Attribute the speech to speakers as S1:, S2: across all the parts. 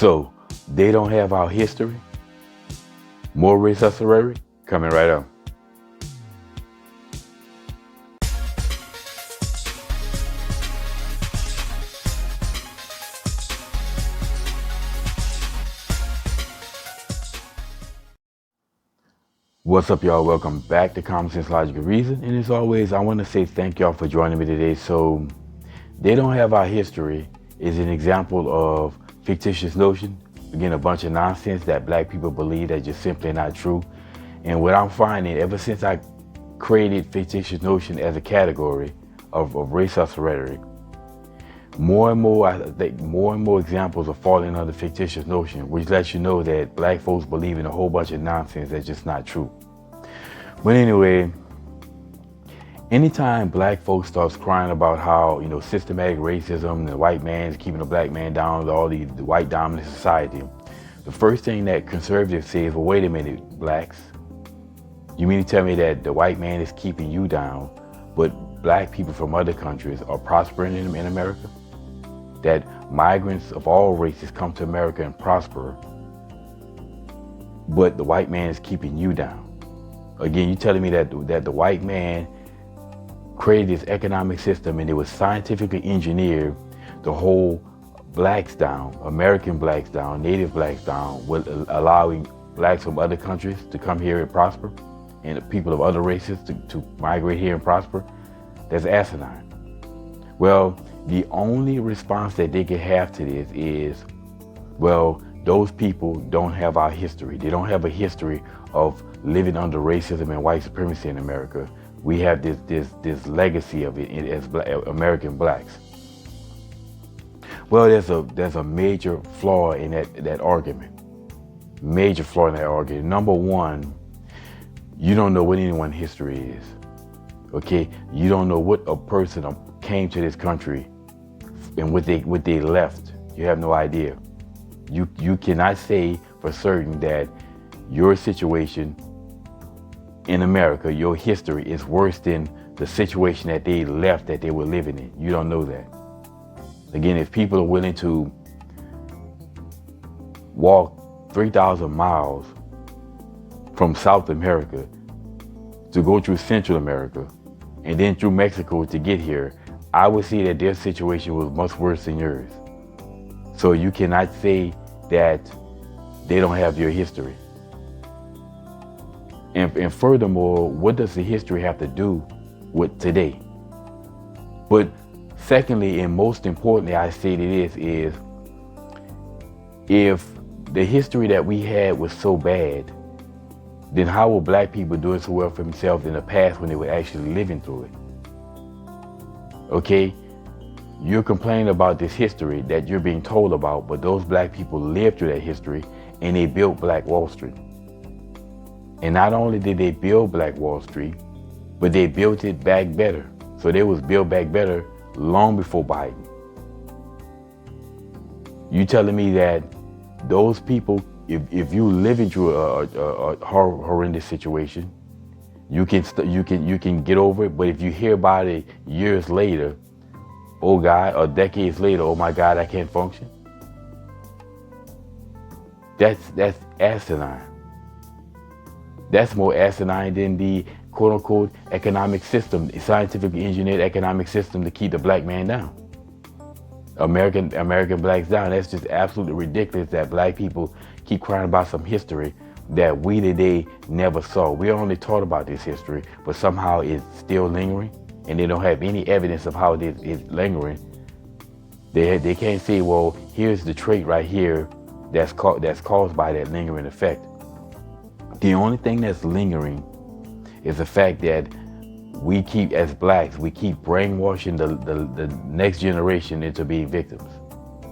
S1: So they don't have our history. More Rhetoric coming right up. What's up, y'all? Welcome back to Common Sense, Logical Reason. And as always, I want to say thank y'all for joining me today. So they don't have our history is an example of fictitious notion. Again, a bunch of nonsense that black people believe that just simply not true. And what I'm finding, ever since I created fictitious notion as a category of racist rhetoric, more and more, I think more and more examples are falling under fictitious notion, which lets you know that black folks believe in a whole bunch of nonsense that's just not true. But anyway, anytime black folks starts crying about how, systematic racism, the white man's keeping the black man down, all the white dominant society, the first thing that conservatives say is, well, wait a minute, blacks. You mean to tell me that the white man is keeping you down, but black people from other countries are prospering in America? That migrants of all races come to America and prosper, but the white man is keeping you down. Again, you telling me that the white man created this economic system and it was scientifically engineered to hold blacks down, American blacks down, native blacks down, with allowing blacks from other countries to come here and prosper, and the people of other races to migrate here and prosper? That's asinine. Well, the only response that they can have to this is, well, those people don't have our history. They don't have a history of living under racism and white supremacy in America. We have this legacy of it as American blacks. Well, there's a major flaw in that argument. Major flaw in that argument. Number one, you don't know what anyone's history is. Okay, you don't know what a person came to this country and what they left. You have no idea. You cannot say for certain that your situation in America, your history, is worse than the situation that they left, that they were living in. You don't know that. Again, if people are willing to walk 3,000 miles from South America to go through Central America and then through Mexico to get here, I would say that their situation was much worse than yours. So you cannot say that they don't have your history. And furthermore, what does the history have to do with today? But secondly, and most importantly, I say to this is, if the history that we had was so bad, then how were black people doing so well for themselves in the past when they were actually living through it? Okay, you're complaining about this history that you're being told about, but those black people lived through that history and they built Black Wall Street. And not only did they build Black Wall Street, but they built it back better. So they was built back better long before Biden. You telling me that those people, if you living through a horrendous situation, you can get over it. But if you hear about it years later, oh God, or decades later, oh my God, I can't function. That's asinine. That's more asinine than the quote unquote economic system, the scientifically engineered economic system to keep the black man down. American blacks down. That's just absolutely ridiculous that black people keep crying about some history that we today never saw. We only taught about this history, but somehow it's still lingering, and they don't have any evidence of how it is lingering. They can't say, well, here's the trait right here that's caused by that lingering effect. The only thing that's lingering is the fact that we keep, as blacks, we keep brainwashing the next generation into being victims.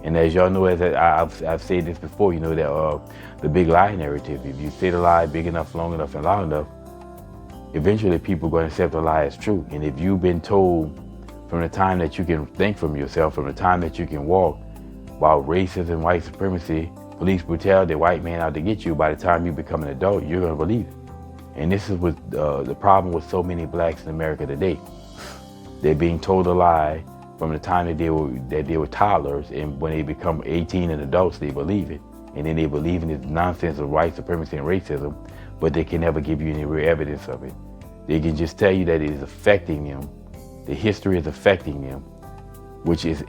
S1: And as y'all know, as I've said this before, that the big lie narrative, if you say the lie big enough, long enough, and loud enough, eventually people are going to accept the lie as true. And if you've been told from the time that you can think from yourself, from the time that you can walk, about racism, white supremacy, police brutality, white man out to get you, by the time you become an adult, you're going to believe it. And this is what the problem with so many blacks in America today. They're being told a lie from the time that they were toddlers, and when they become 18 and adults, they believe it. And then they believe in this nonsense of white supremacy and racism, but they can never give you any real evidence of it. They can just tell you that it is affecting them. The history is affecting them, which is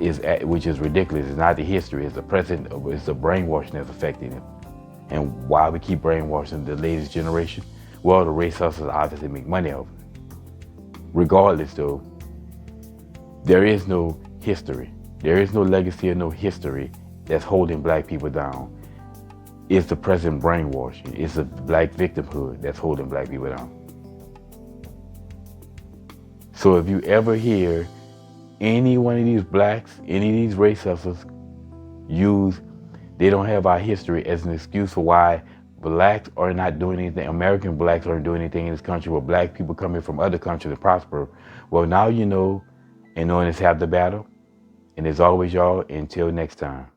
S1: ridiculous. It's not the history, it's the present, it's the brainwashing that's affecting them. And why we keep brainwashing the latest generation? Well, the race hustlers obviously make money off it. Regardless though, there is no history. There is no legacy or no history that's holding black people down. It's the present brainwashing. It's the black victimhood that's holding black people down. So if you ever hear any one of these blacks, any of these race hustlers they don't have our history as an excuse for why blacks are not doing anything, American blacks aren't doing anything in this country, where black people coming from other countries to prosper. Well, now you know, and knowing is half the battle. And as always, y'all, until next time.